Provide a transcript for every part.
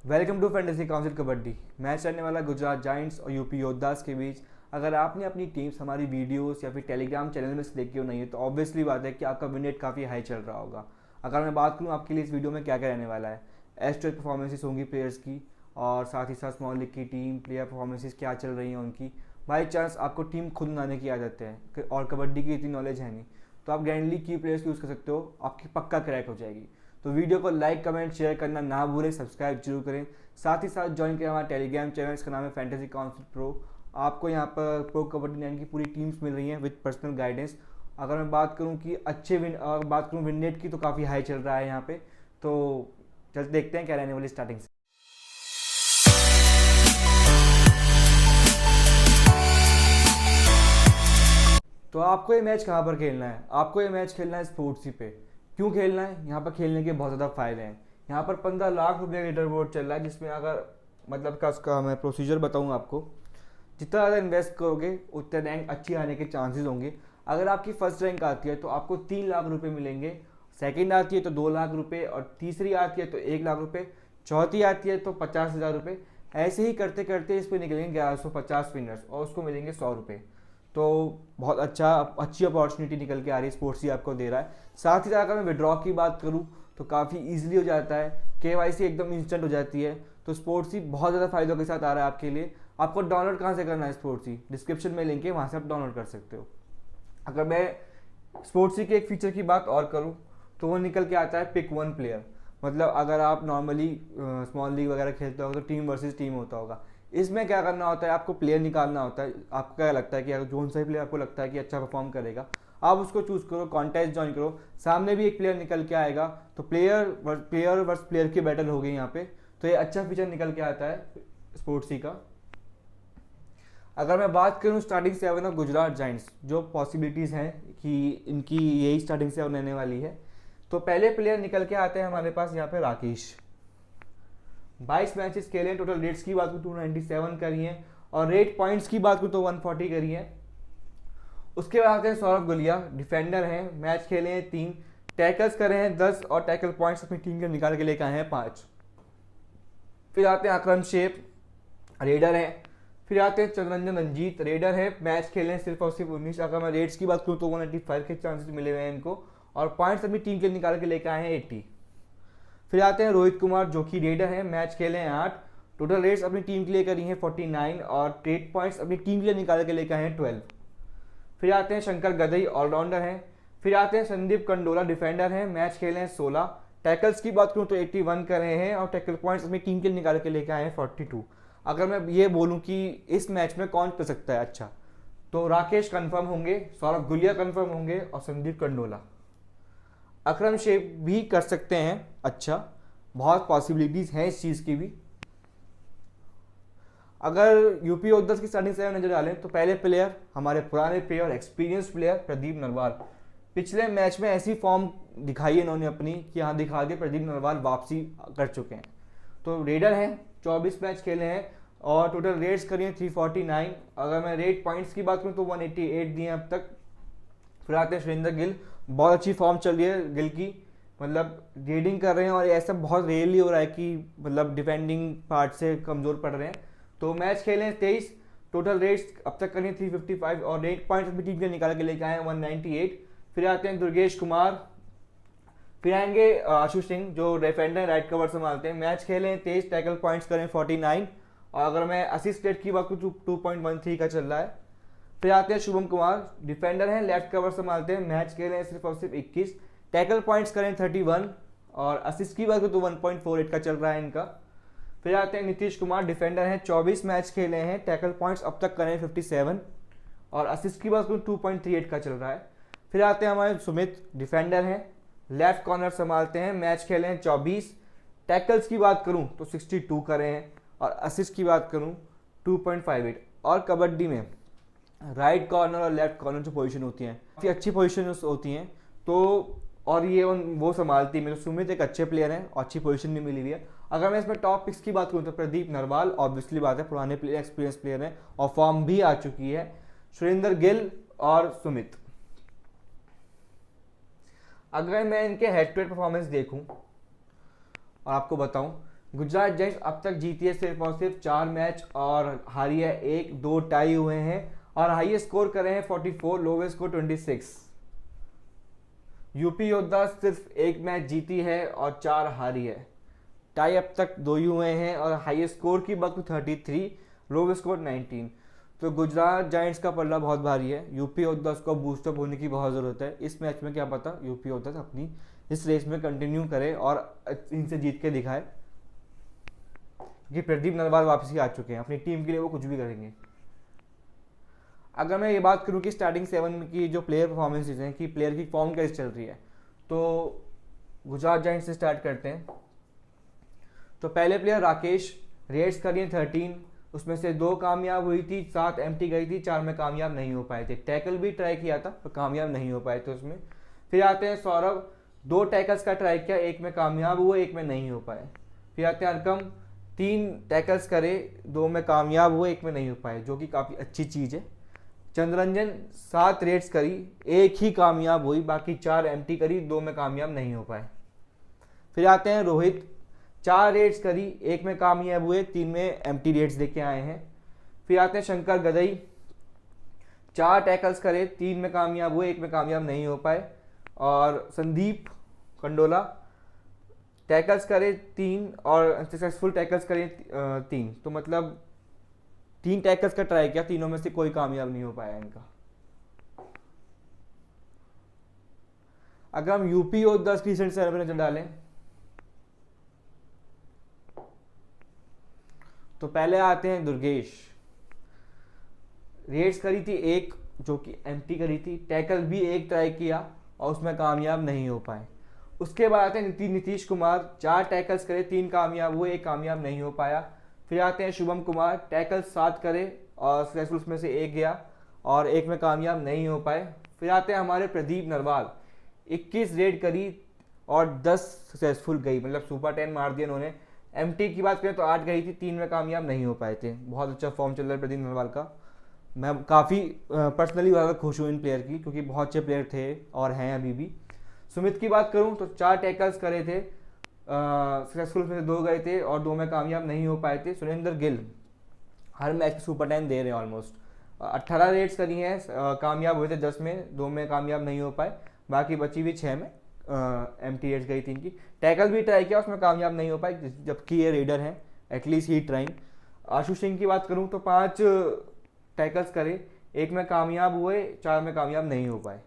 Welcome to fantasy council kabaddi. Match चलने वाला Gujarat giants और यूपी योद्धास के बीच। अगर आपने अपनी टीम्स हमारी वीडियोस या फिर टेलीग्राम चैनल में से देखी हो नहीं है तो ऑब्वियसली बात है कि आपका विन रेट काफ़ी हाई चल रहा होगा। अगर मैं बात करूँ आपके लिए इस वीडियो में क्या क्या रहने वाला है, एस्ट्रेट परफॉर्मेंसेस होंगी प्लेयर्स की, और साथ ही साथ स्मॉल लीग की टीम प्लेयर परफॉर्मेंसेस क्या चल रही हैं उनकी। बाई चांस आपको टीम खुद बनाने की आदत है और कबड्डी की इतनी नॉलेज है नहीं तो आप ग्रैंडली की प्लेयर्स यूज़ कर सकते हो, आपकी पक्का क्रैक हो जाएगी। तो वीडियो को लाइक कमेंट शेयर करना ना भूलें, सब्सक्राइब जरूर करें। साथ ही साथ ज्वाइन करें हमारा टेलीग्राम चैनल, इसका नाम है फैंटेसी काउंसिल प्रो। आपको यहाँ पर प्रो कबड्डी 9 की पूरी टीम्स मिल रही हैं विद पर्सनल गाइडेंस। अगर मैं बात करूँ कि बात करूँ विन रेट की तो काफ़ी हाई चल रहा है यहाँ पे। तो चल देखते हैं क्या रहने वाली स्टार्टिंग से। तो आपको ये मैच कहाँ पर खेलना है? आपको ये मैच खेलना है स्पोर्ट्सी पे। क्यों खेलना है? यहाँ पर खेलने के बहुत ज़्यादा फायदे हैं। यहाँ पर 15 लाख रुपये का लीडर बोर्ड चल रहा है, जिसमें अगर मतलब का उसका मैं प्रोसीजर बताऊँ आपको, जितना ज़्यादा इन्वेस्ट करोगे उतने रैंक अच्छी आने के चांसेस होंगे। अगर आपकी फर्स्ट रैंक आती है तो आपको 3 लाख रुपए मिलेंगे, सेकंड आती है तो 2 लाख रुपए, और तीसरी आती है तो 1 लाख रुपए, चौथी आती है तो 50,000 रुपये। ऐसे ही करते करते इस पर निकलेंगे 1150 विनर्स और उसको मिलेंगे 100 रुपये। तो बहुत अच्छी अपॉर्चुनिटी निकल के आ रही है, स्पोर्ट्स ही आपको दे रहा है। साथ ही साथ अगर मैं विड्रॉ की बात करूँ तो काफ़ी ईजिली हो जाता है, केवाईसी एकदम इंस्टेंट हो जाती है। तो स्पोर्ट्स ही बहुत ज़्यादा फायदों के साथ आ रहा है आपके लिए। आपको डाउनलोड कहाँ से करना है स्पोर्ट्स ही? डिस्क्रिप्शन में लिंक है, वहाँ से आप डाउनलोड कर सकते हो। अगर मैं स्पोर्ट्स ही के एक फीचर की बात और करूँ तो वो निकल के आता है पिक वन प्लेयर। मतलब अगर आप नॉर्मली स्मॉल लीग वगैरह खेलते हो तो टीम वर्सेस टीम होता होगा। इसमें क्या करना होता है, आपको प्लेयर निकालना होता है। आपको क्या लगता है कि अगर जोन सा प्लेयर आपको लगता है कि अच्छा परफॉर्म करेगा, आप उसको चूज़ करो, कॉन्टेस्ट ज्वाइन करो, सामने भी एक प्लेयर निकल के आएगा तो प्लेयर वर्स प्लेयर की बैटल होगी यहाँ पे। तो ये अच्छा फीचर निकल के आता है स्पोर्ट्स ही का। अगर मैं बात करूँ स्टार्टिंग 7 ऑफ गुजरात जायंट्स, जो पॉसिबिलिटीज़ हैं कि इनकी यही स्टार्टिंग 7 रहने वाली है, तो पहले प्लेयर निकल के आते हैं हमारे पास यहाँ पे राकेश। 22 मैचेस खेले, टोटल रेट्स की बात करूँ 297 करी है, और रेट पॉइंट्स की बात करूँ तो 140 करी है। उसके बाद आते हैं सौरभ गुलिया, डिफेंडर हैं, मैच खेले हैं 3, टैकल्स करे हैं 10 और टैकल पॉइंट्स अपनी टीम के निकाल के लेकर आए हैं 5। फिर आते हैं अकरम शेख, रेडर हैं। फिर आते हैं चंद्ररंजन रंजीत, रेडर है, मैच खेले हैं सिर्फ और सिर्फ 19। अगर मैं रेट्स की बात करूँ तो 185 के चांसेस मिले हुए हैं इनको, और पॉइंट्स अपनी टीम के निकाल के लेकर आए हैं 80। फिर आते हैं रोहित कुमार, जो कि रेडर है, मैच खेले हैं 8, टोटल रेट्स अपनी टीम के लिए करी हैं 49, और रेट पॉइंट्स अपनी टीम के लिए निकाल के लेकर आए हैं 12। फिर आते हैं शंकर गदई, ऑलराउंडर हैं। फिर आते हैं संदीप कंडोला, डिफेंडर हैं, मैच खेले हैं 16, टैकल्स की बात करूँ तो 81 कर रहे हैं, और टैकल पॉइंट्स अपनी टीम के लिए निकाल के लेकर आए हैं 42। अगर मैं ये बोलूँ कि इस मैच में कौन कर सकता है अच्छा, तो राकेश कंफर्म होंगे, सौरभ गुलिया कंफर्म होंगे, और संदीप कंडोला। अकरम शेख भी कर सकते हैं अच्छा, बहुत पॉसिबिलिटीज़ हैं इस चीज़ की भी। अगर यूपी योद्धास की स्टार्टिंग 7 नजर डालें तो पहले प्लेयर हमारे पुराने player, experience player Pradeep Narwal. पिछले मैच में ऐसी फॉर्म दिखाई है इन्होंने अपनी कि यहाँ दिखा दिए प्रदीप नरवाल वापसी कर चुके हैं। तो रेडर हैं, 24 मैच खेले हैं, और टोटल रेट्स करी हैं 349। अगर मैं रेट पॉइंट्स की बात करूँ तो 188 दिए हैं अब तक। फिर आते हैं सुरेंद्र गिल, बहुत अच्छी फॉर्म चल रही है गिल की, मतलब रीडिंग कर रहे हैं, और ऐसा बहुत रेयरली हो रहा है कि मतलब डिफेंडिंग पार्ट से कमज़ोर पड़ रहे हैं। तो मैच खेले हैं 23, टोटल रेट्स अब तक करें 355, और रेट पॉइंट्स अपनी टीम के निकाल के लेके आए हैं 198। फिर आते हैं दुर्गेश कुमार। फिर आएंगे आशु सिंह, जो डिफेंडर राइट कवर संभालते हैं, मैच खेले हैं 23, टैकल पॉइंट्स करें 49, और अगर मैं असिस्ट रेट की बात करूँ तो 2.13 का चल रहा है। फिर आते हैं शुभम कुमार, डिफेंडर हैं, लेफ्ट कवर संभालते हैं, मैच खेले हैं सिर्फ और सिर्फ 21, टैकल पॉइंट्स करें 31, और असिस्ट की बात करूँ तो 1.48 का चल रहा है इनका। फिर आते हैं नीतीश कुमार, डिफेंडर हैं, 24 मैच खेले हैं, टैकल पॉइंट्स अब तक करें 57, और असिस्ट की बात करूँ 2.38 का चल रहा है। फिर आते हैं हमारे सुमित, डिफेंडर हैं, लेफ्ट कॉर्नर संभालते हैं, मैच खेले हैं 24, टैकल्स की बात करूँ तो 62 करे हैं, और असिस्ट की बात करूँ 2.58। और कबड्डी में राइट कॉर्नर और लेफ्ट कॉर्नर जो पोजीशन होती हैं काफ़ी अच्छी पोजीशन होती हैं, तो और ये वो संभालती है। मेरे सुमित एक अच्छे प्लेयर हैं और अच्छी पोजीशन भी मिली हुई है। अगर मैं इसमें टॉप पिक्स की बात करूँ तो प्रदीप नरवाल, ऑब्वियसली बात है, पुराने प्लेयर, एक्सपीरियंस प्लेयर हैं और फॉर्म भी आ चुकी है, सुरेंद्र गिल और सुमित। अगर मैं इनके हेड टू हेड परफॉर्मेंस देखूँ और आपको बताऊँ गुजरात जायंट्स अब तक जीती है सिर्फ और सिर्फ 4 मैच और हारी है 1, 2 टाई हुए हैं और हाईएस्ट स्कोर करे हैं 44, लोवेस्ट स्कोर 26। यूपी योद्धा सिर्फ 1 मैच जीती है और 4 हारी है, टाई अब तक 2 ही हुए हैं और हाईएस्ट स्कोर की बात 33, लोवेस्ट स्कोर 19। तो गुजरात जायंट्स का पल्ला बहुत भारी है, यूपी योद्धा को बूस्टअप होने की बहुत ज़रूरत है। इस मैच में क्या पता यूपी योद्धा अपनी इस रेस में कंटिन्यू करे और इनसे जीत के दिखाए कि प्रदीप नरवाल वापसी आ चुके हैं, अपनी टीम के लिए वो कुछ भी करेंगे। अगर मैं ये बात करूं कि स्टार्टिंग 7 की जो प्लेयर परफॉर्मेंसेज हैं कि प्लेयर की फॉर्म कैसे चल रही है, तो गुजरात जायंट्स से स्टार्ट करते हैं। तो पहले प्लेयर राकेश, रेड्स करी 13, उसमें से 2 कामयाब हुई थी, 7 एम्प्टी गई थी, 4 में कामयाब नहीं हो पाए थे। टैकल भी ट्राई किया था पर कामयाब नहीं हो पाए थे उसमें। फिर आते हैं सौरभ, 2 टैकल्स का ट्राई किया, 1 में कामयाब हुए, 1 में नहीं हो पाए। फिर आते हैं अरकम, 3 टैकल्स करे, 2 में कामयाब हुए, 1 में नहीं हो पाए, जो कि काफ़ी अच्छी चीज़ है। चंद्ररंजन 7 रेड्स करी, 1 ही कामयाब हुई, बाकी 4 एम्प्टी करी, 2 में कामयाब नहीं हो पाए। फिर आते हैं रोहित, 4 रेड्स करी, 1 में कामयाब हुए, 3 में एम्प्टी रेड्स देके आए हैं। फिर आते हैं शंकर गदई, 4 टैकल्स करे, 3 में कामयाब हुए, 1 में कामयाब नहीं हो पाए। और संदीप कंडोला, टैकल्स करे 3 और सक्सेसफुल टैकल्स करे 3, तो मतलब 3 टैकल्स का ट्राई किया, तीनों में से कोई कामयाब नहीं हो पाया इनका। अगर हम यूपी और 10 रिसेंट सर्वे में नजर डालें तो पहले आते हैं दुर्गेश, रेड्स करी थी 1 जो कि एम्प्टी करी थी, टैकल भी 1 ट्राई किया और उसमें कामयाब नहीं हो पाए। उसके बाद आते हैं नीतीश कुमार, 4 टैकल्स करे, 3 कामयाब हुए, 1 कामयाब नहीं हो पाया। फिर आते हैं शुभम कुमार, टैकल 7 करे और सक्सेसफुल उसमें से 1 गया और 1 में कामयाब नहीं हो पाए। फिर आते हैं हमारे प्रदीप नरवाल, 21 रेड करी और 10 सक्सेसफुल गई, मतलब सुपर 10 मार दिया उन्होंने। एमटी की बात करें तो 8 गई थी, 3 में कामयाब नहीं हो पाए थे। बहुत अच्छा फॉर्म चल रहा है प्रदीप नरवाल का, मैं काफ़ी पर्सनली ज़्यादा खुश हूँ इन प्लेयर की, क्योंकि बहुत अच्छे प्लेयर थे और हैं अभी भी। सुमित की बात करूँ तो 4 टैकल्स करे थे, सक्सेसफुल में से 2 गए थे और 2 में कामयाब नहीं हो पाए थे। सुरेंद्र गिल हर मैच में सुपर 10 दे रहे हैं ऑलमोस्ट, 18 रेड्स करी हैं, कामयाब हुए थे 10 में, 2 में कामयाब नहीं हो पाए, बाकी बची हुई 6 में एम्प्टी रेड्स गई थी इनकी। टैकल भी ट्राई किया, उसमें कामयाब नहीं हो पाए, जबकि ये रेडर हैं, at least he trying. Ashu Singh की बात करूँ तो 5 टैकल्स करे, 1 में कामयाब हुए, 4 में कामयाब नहीं हो पाए।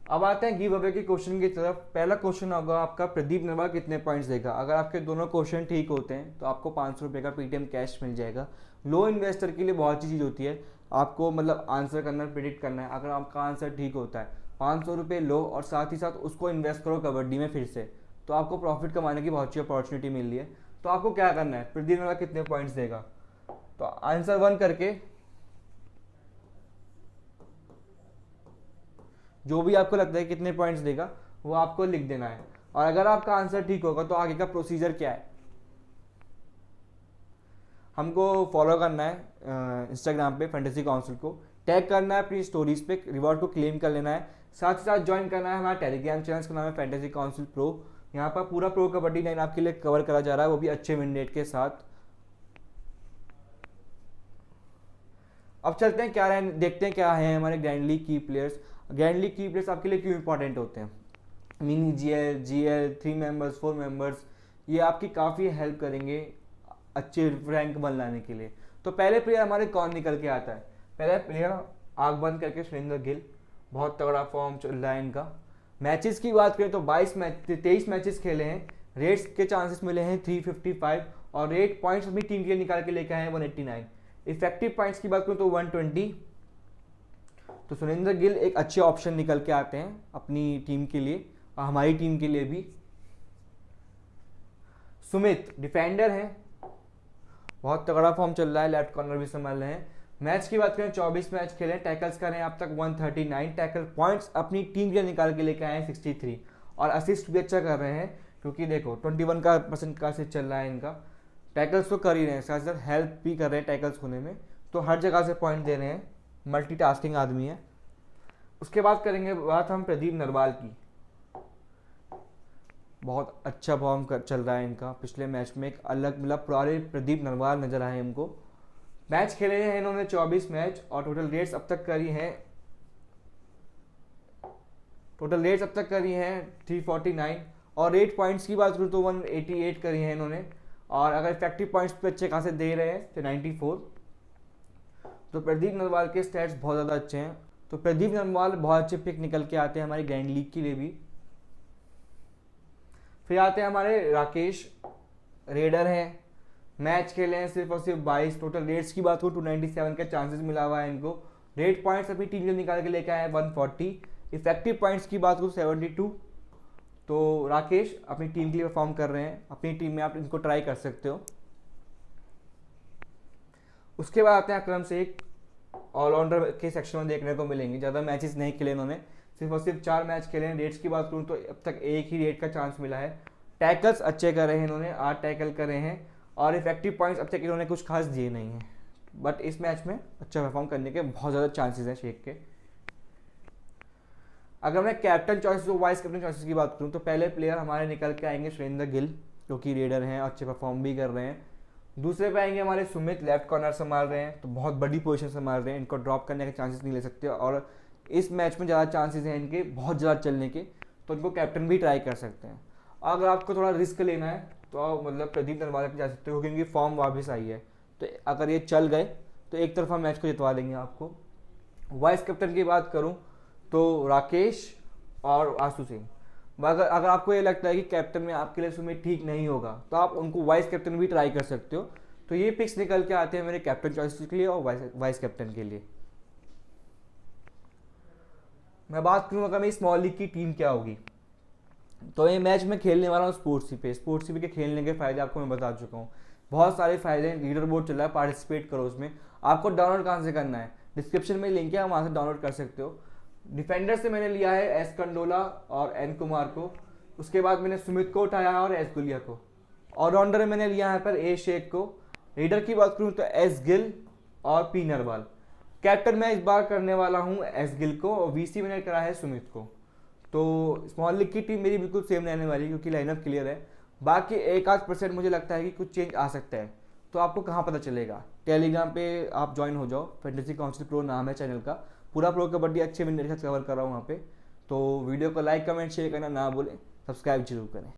अब आते हैं गिव अवे के क्वेश्चन की तरफ। पहला क्वेश्चन होगा आपका, प्रदीप नरवाल कितने पॉइंट्स देगा। अगर आपके दोनों क्वेश्चन ठीक होते हैं तो आपको 500 रुपये का पेटीएम कैश मिल जाएगा। लो इन्वेस्टर के लिए बहुत अच्छी चीज़ होती है, आपको मतलब आंसर करना, प्रिडिक्ट करना है। अगर आपका आंसर ठीक होता है, 500 रुपये लो और साथ ही साथ उसको इन्वेस्ट करो कबड्डी में फिर से, तो आपको प्रॉफिट कमाने की बहुत अच्छी अपॉर्चुनिटी मिल रही है। तो आपको क्या करना है, प्रदीप नरवाल कितने पॉइंट्स देगा, तो आंसर 1 करके जो भी आपको लगता है कितने पॉइंट्स देगा वो आपको लिख देना है। और अगर आपका आंसर ठीक होगा तो आगे का प्रोसीजर क्या है, हमको फॉलो करना है इंस्टाग्राम पे फैंटेसी काउंसिल को, टैग करना है अपनी स्टोरीज पे, रिवॉर्ड को क्लेम कर लेना है। साथ ही साथ ज्वाइन करना है हमारा टेलीग्राम चैनल, का नाम है फैंटेसी काउंसिल प्रो। यहाँ पर पूरा प्रो कबड्डी 9 आपके लिए कवर करा जा रहा है, वो भी अच्छे विन रेट के साथ। अब चलते हैं क्या देखते हैं क्या है हमारे ग्रैंड लीग की प्लेयर्स। ग्रैंड लीग की प्लेयर्स आपके लिए क्यों इंपॉर्टेंट होते हैं। Mini GL, GL 3 members, 4 members, ये आपकी काफ़ी हेल्प करेंगे अच्छे रैंक बन लाने के लिए। तो पहले प्लेयर हमारे कौन निकल के आता है, पहले प्लेयर आग बंद करके सुरेंद्र गिल, बहुत तगड़ा फॉर्म चल रहा है इनका। मैचेस की बात करें तो 23 मैचेस खेले हैं, रेट्स के चांसेस मिले हैं 355 और रेट पॉइंट्स अपनी टीम के लिए निकाल के लेके आए हैं 189। इफेक्टिव पॉइंट्स की बात करूं तो 120। तो सुरेंद्र गिल एक अच्छे ऑप्शन निकल के आते हैं अपनी टीम के लिए और हमारी टीम के लिए भी। सुमित डिफेंडर हैं, बहुत तगड़ा फॉर्म चल रहा है, लेफ्ट कॉर्नर भी संभाल रहे हैं। मैच की बात करें 24 मैच खेले, टैकल्स करें अब तक 139, टैकल पॉइंट्स अपनी टीम के लिए निकाल के लेके आए हैं 63 और असिस्ट भी अच्छा कर रहे हैं, क्योंकि देखो 21% का असिस्ट चल रहा है इनका। टैकल्स तो कर ही रहे हैं, साथ साथ हेल्प भी कर रहे हैं टैकल्स होने में, तो हर जगह से पॉइंट दे रहे हैं, मल्टीटास्किंग आदमी है। उसके बाद करेंगे बात हम प्रदीप नरवाल की। बहुत अच्छा फॉर्म चल रहा है इनका। पिछले मैच में एक अलग मतलब पुराने प्रदीप नरवाल नजर आए हमको। मैच खेले हैं इन्होंने 24 मैच और टोटल रेट्स अब तक करी हैं 349। और रेट पॉइंट्स की बात करूँ तो 188 करी हैं इन्होंने। और अगर इफेक्टिव पॉइंट्स पे अच्छे खासे दे रहे हैं तो 94। तो प्रदीप नरवाल के स्टैट्स बहुत ज़्यादा अच्छे हैं। तो प्रदीप नरवाल बहुत अच्छे पिक निकल के आते हैं हमारी ग्रैंड लीग के लिए भी। फिर आते हैं हमारे राकेश, रेडर हैं, मैच खेले हैं सिर्फ और सिर्फ 22। टोटल रेट्स की बात करूँ 297 का चांसेस मिला हुआ है इनको। रेट पॉइंट्स अपनी टीम के निकाल के लेके आए हैं 140। इफेक्टिव पॉइंट्स की बात करूँ 72। तो राकेश अपनी टीम के लिए परफॉर्म कर रहे हैं, अपनी टीम में आप इनको ट्राई कर सकते हो। उसके बाद आते हैं अकरम शेख, ऑलराउंडर के सेक्शन में देखने को मिलेंगे। ज़्यादा मैचेस नहीं खेले इन्होंने, सिर्फ और सिर्फ 4 मैच खेले हैं। रेट्स की बात करूँ तो अब तक एक ही रेट का चांस मिला है। टैकल्स अच्छे करे हैं इन्होंने, 8 टैकल करे हैं। और इफेक्टिव पॉइंट्स अब तक इन्होंने कुछ खास दिए नहीं हैं, बट इस मैच में अच्छा परफॉर्म करने के बहुत ज़्यादा चांसेस हैं शेख के। अगर मैं कैप्टन चॉइस और वाइस कैप्टन चॉइसेस की बात करूँ तो पहले प्लेयर हमारे निकल के आएंगे सुरेंद्र गिल, जो कि रेडर हैं, अच्छे परफॉर्म भी कर रहे हैं। दूसरे पे आएंगे हमारे सुमित, लेफ्ट कॉर्नर संभाल रहे हैं, तो बहुत बड़ी पोजीशन संभाल रहे हैं, इनको ड्रॉप करने के चांसेस नहीं ले सकते। और इस मैच में ज़्यादा चांसेस हैं इनके बहुत ज़्यादा चलने के, तो इनको कैप्टन भी ट्राई कर सकते हैं। अगर आपको थोड़ा रिस्क लेना है तो आप मतलब प्रदीप नरवाल पे जा सकते हो, क्योंकि इनकी फॉर्म वापस आई है। तो अगर ये चल गए तो एक तरफा मैच को जितवा देंगे आपको। वाइस कैप्टन की बात करूँ तो राकेश और आशु सिंह। अगर आपको ये लगता है कि कैप्टन में आपके लिए सुमित ठीक नहीं होगा तो आप उनको वाइस कैप्टन भी ट्राई कर सकते हो। तो ये पिक्स निकल के आते हैं मेरे कैप्टन चॉइस के लिए और वाइस कैप्टन के लिए। मैं बात करूँ अगर मेरी स्मॉल लीग की टीम क्या होगी, तो ये मैच में खेलने वाला हूँ स्पोर्ट्स के खेलने के फायदे आपको मैं बता चुका हूँ। बहुत सारे फायदे हैं, लीडर बोर्ड चल रहा है, पार्टिसिपेट करो उसमें। आपको डाउनलोड कहाँ से करना है, डिस्क्रिप्शन में लिंक है, वहाँ से डाउनलोड कर सकते हो। डिफेंडर से मैंने लिया है एस कंडोला और एन कुमार को। उसके बाद मैंने सुमित को उठाया है और एस गुलिया को। ऑलराउंडर में मैंने लिया है पर ए शेख को। लीडर की बात करूँ तो एस गिल और पी नरवाल। कैप्टन मैं इस बार करने वाला हूँ एस गिल को और वीसी मैंने करा है सुमित को। तो स्मॉल लीग की टीम मेरी बिल्कुल सेम रहने वाली है, क्योंकि लाइनअप क्लियर है। बाकी 1-8% मुझे लगता है कि कुछ चेंज आ सकता है। तो आपको कहाँ पता चलेगा, टेलीग्राम पे आप ज्वाइन हो जाओ, फैंटेसी काउंसिल प्रो नाम है चैनल का। पूरा प्रो कबड्डी अच्छे विनर के साथ कवर कर रहा हूँ वहाँ पे। तो वीडियो को लाइक कमेंट शेयर करना ना भूलें, सब्सक्राइब जरूर करें।